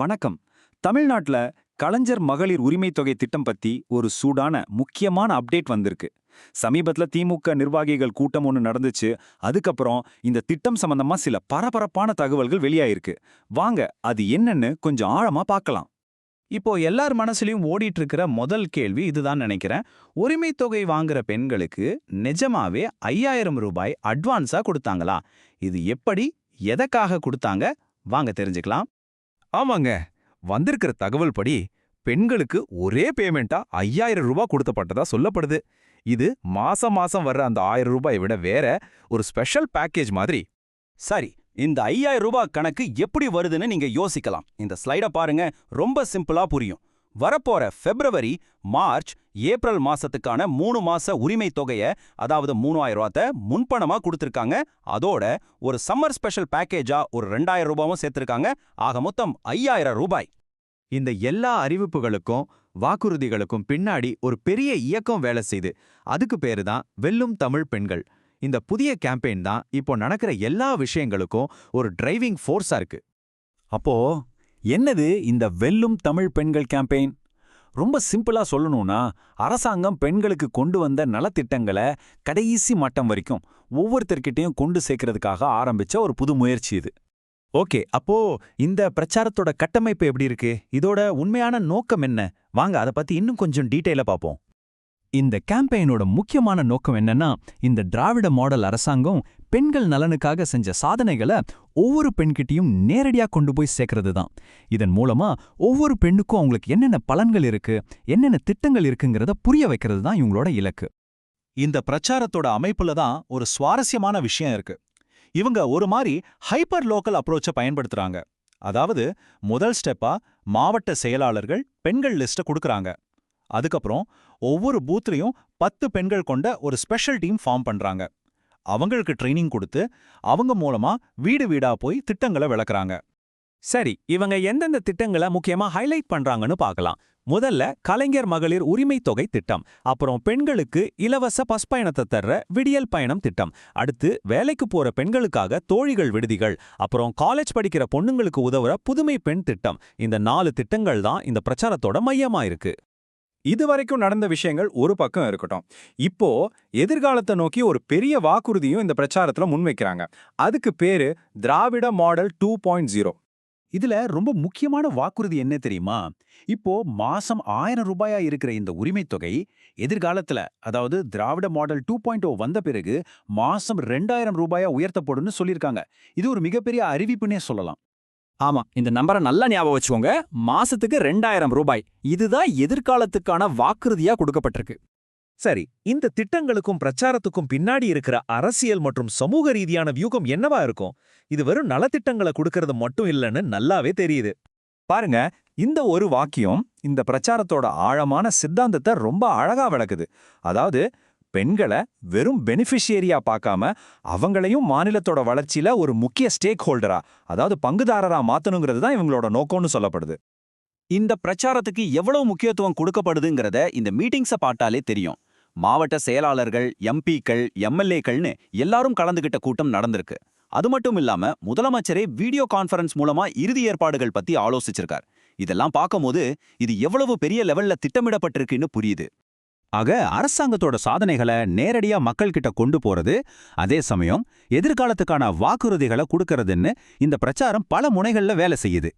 வணக்கம். தமிழ்நாட்டுல கலைஞர் மகளிர் உரிமை தொகை திட்டம் பத்தி ஒரு சூடான முக்கியமான அப்டேட் வந்திருக்கு. சமீபத்துல திமுக நிர்வாகிகள் கூட்டம் ஒன்று நடந்துச்சு. அதுக்கப்புறம் இந்த திட்டம் சம்பந்தமா சில பரபரப்பான தகவல்கள் வெளியாயிருக்கு. வாங்க அது என்னன்னு கொஞ்சம் ஆழமா பார்க்கலாம். இப்போ எல்லார் மனசுலயும் ஓடிட்டு இருக்கிற முதல் கேள்வி இதுதான் நினைக்கிறேன். உரிமை தொகை வாங்குற பெண்களுக்கு நிஜமாவே 5000 ரூபாய் அட்வான்ஸா கொடுத்தாங்களா? இது எப்படி, எதற்காக கொடுத்தாங்க? வாங்க தெரிஞ்சுக்கலாம். ஆமாங்க. வந்திருக்கிற தகவல் படி பெண்களுக்கு ஒரே பேமெண்டா 5000 ரூபாய் கொடுத்தப்பட்டதா சொல்லப்படுது. இது மாசம் மாசம் வர்ற அந்த 1000 ரூபாயை விட வேற ஒரு ஸ்பெஷல் பேக்கேஜ் மாதிரி. சரி, இந்த 5000 ரூபாய் கணக்கு எப்படி வருதுன்னு நீங்க யோசிக்கலாம். இந்த ஸ்லைட பாருங்க, ரொம்ப சிம்பிளா புரியும். வரப்போற பிப்ரவரி, மார்ச், ஏப்ரல் மாசத்துக்கான 3 மாச உரிமை தொகையை, அதாவது 3000 ரூபாயை முன்பணமா கொடுத்திருக்காங்க. அதோட ஒரு சம்மர் ஸ்பெஷல் பேக்கேஜா ஒரு 2000 ரூபாயும் சேர்த்திருக்காங்க. ஆக மொத்தம் 5000 ரூபாய். இந்த எல்லா அறிவிப்புகளுக்கும் வாக்குறுதிகளுக்கும் பின்னாடி ஒரு பெரிய இயக்கம் வேலை செய்து, அதுக்கு பேரு தான் வெல்லும் தமிழ் பெண்கள். இந்த புதிய கேம்பெயின் தான் இப்போ நடக்கிற எல்லா விஷயங்களுக்கும் ஒரு டிரைவிங் ஃபோர்ஸா இருக்கு. அப்போ என்னது இந்த வெல்லும் தமிழ் பெண்கள் கேம்பெயின்? ரொம்ப சிம்பிளா சொல்லணும்னா, அரசாங்கம் பெண்களுக்கு கொண்டு வந்த நலத்திட்டங்களை கடைசி மட்டம் வரைக்கும் ஒவ்வொருத்தர்கிட்டையும் கொண்டு சேர்க்கறதுக்காக ஆரம்பிச்ச ஒரு புது முயற்சி இது. ஓகே, அப்போ இந்த பிரச்சாரத்தோட கட்டமைப்பு எப்படி இருக்கு? இதோட உண்மையான நோக்கம் என்ன? வாங்க அதை பத்தி இன்னும் கொஞ்சம் டீட்டெயிலா பார்ப்போம். இந்த கேம்பெயினோட முக்கியமான நோக்கம் என்னன்னா, இந்த திராவிட மாடல் அரசாங்கம் பெண்கள் நலனுக்காக செஞ்ச சாதனைகளை ஒவ்வொரு பெண்கிட்டையும் நேரடியா கொண்டு போய் சேர்க்கறது தான். இதன் மூலமா ஒவ்வொரு பெண்ணுக்கும் அவங்களுக்கு என்னென்ன பலன்கள் இருக்கு, என்னென்ன திட்டங்கள் இருக்குங்கிறத புரிய வைக்கிறது தான் இவங்களோட இலக்கு. இந்த பிரச்சாரத்தோட அமைப்புல தான் ஒரு சுவாரஸ்யமான விஷயம் இருக்கு. இவங்க ஒரு மாதிரி ஹைப்பர் லோக்கல் அப்ரோச்சை பயன்படுத்துறாங்க. அதாவது முதல் ஸ்டெப்பா மாவட்ட செயலாளர்கள் பெண்கள் லிஸ்ட்டை கொடுக்கறாங்க. அதுக்கப்புறம் ஒவ்வொரு பூத்லையும் 10 பெண்கள் கொண்ட ஒரு ஸ்பெஷல் டீம் ஃபார்ம் பண்றாங்க. அவங்களுக்கு ட்ரைனிங் கொடுத்து அவங்க மூலமா வீடு வீடா போய் திட்டங்களை விளக்குறாங்க. சரி, இவங்க எந்தெந்த திட்டங்களை முக்கியமா ஹைலைட் பண்றாங்கன்னு பார்க்கலாம். முதல்ல கலைஞர் மகளிர் உரிமை தொகை திட்டம், அப்புறம் பெண்களுக்கு இலவச பஸ் பயணத்தை தர்ற விடியல் பயணம் திட்டம், அடுத்து வேலைக்கு போற பெண்களுக்காக தோழிகள் விடுதிகள், அப்புறம் காலேஜ் படிக்கிற பொண்ணுங்களுக்கு உதவுற புதுமை பெண் திட்டம். இந்த 4 திட்டங்கள் தான் இந்த பிரச்சாரத்தோட மையமா இருக்கு. இதுவரைக்கும் நடந்த விஷயங்கள் ஒரு பக்கம் இருக்கட்டும். இப்போ எதிர்காலத்தை நோக்கி ஒரு பெரிய வாக்குறுதியும் இந்த பிரச்சாரத்துல முன்வைக்கிறாங்க. அதுக்கு பேரு திராவிட மாடல் 2.0. இதுல ரொம்ப முக்கியமான வாக்குறுதி என்ன தெரியுமா? இப்போ மாசம் 1000 ரூபாயா இருக்கிற இந்த உரிமை தொகை எதிர்காலத்துல, அதாவது திராவிட மாடல் 2.0 வந்த பிறகு மாசம் 2000 ரூபாயா உயர்த்தப்படும்னு சொல்லியிருக்காங்க. இது ஒரு மிகப்பெரிய அறிவிப்புன்னே சொல்லலாம். ஆமா, இந்த நம்பரை நல்லா ஞாபகம் வச்சுக்கோங்க. மாசத்துக்கு 2000 ரூபாய். இதுதான் எதிர்காலத்துக்கான வாக்குறுதியா கொடுக்கப்பட்டிருக்கு. சரி, இந்த திட்டங்களுக்கும் பிரச்சாரத்துக்கும் பின்னாடி இருக்கிற அரசியல் மற்றும் சமூக ரீதியான வியூகம் என்னவா இருக்கும்? இது வெறும் நலத்திட்டங்களை கொடுக்கறது மட்டும் இல்லைன்னு நல்லாவே தெரியுது. பாருங்க, இந்த ஒரு வாக்கியம் இந்த பிரச்சாரத்தோட ஆழமான சித்தாந்தத்தை ரொம்ப அழகா விளக்குது. அதாவது பெண்களை வெறும் பெனிஃபிஷியரியா பார்க்காம அவங்களையும் மாநிலத்தோட வளர்ச்சியில ஒரு முக்கிய ஸ்டேக் ஹோல்டரா, அதாவது பங்குதாரரா மாத்தணுங்கிறது தான் இவங்களோட நோக்கம்னு சொல்லப்படுது. இந்த பிரச்சாரத்துக்கு எவ்வளவு முக்கியத்துவம் கொடுக்கப்படுதுங்கிறத இந்த மீட்டிங்ஸை பார்த்தாலே தெரியும். மாவட்ட செயலாளர்கள், எம்பிக்கள், எம்எல்ஏக்கள்னு எல்லாரும் கலந்துகிட்ட கூட்டம் நடந்திருக்கு. அது மட்டும் இல்லாம முதலமைச்சரே வீடியோ கான்ஃபரன்ஸ் மூலமா இறுதி ஏற்பாடுகள் பத்தி ஆலோசிச்சிருக்கார். இதெல்லாம் பார்க்கும்போது இது எவ்வளவு பெரிய லெவல்ல திட்டமிடப்பட்டிருக்குன்னு புரியுது. ஆக அரசாங்கத்தோட சாதனைகளை நேரடியா மக்கள் கிட்ட கொண்டு போறது, அதே சமயம் எதிர்காலத்துக்கான வாக்குறுதிகளை கொடுக்கறதுன்னு இந்த பிரச்சாரம் பல முனைகள்ல வேலை செய்யுது.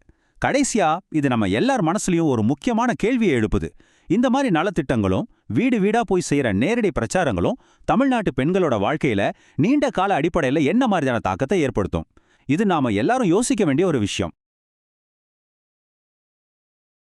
கடைசியா இது நம்ம எல்லார் மனசுலயும் ஒரு முக்கியமான கேள்வியை எழுப்புது. இந்த மாதிரி நலத்திட்டங்களும் வீடு வீடா போய் செய்யற நேரடி பிரச்சாரங்களும் தமிழ்நாட்டு பெண்களோட வாழ்க்கையில நீண்ட கால அடிப்படையில என்ன மாதிரியான தாக்கத்தை ஏற்படுத்தும்? இது நாம எல்லாரும் யோசிக்க வேண்டிய ஒரு விஷயம்.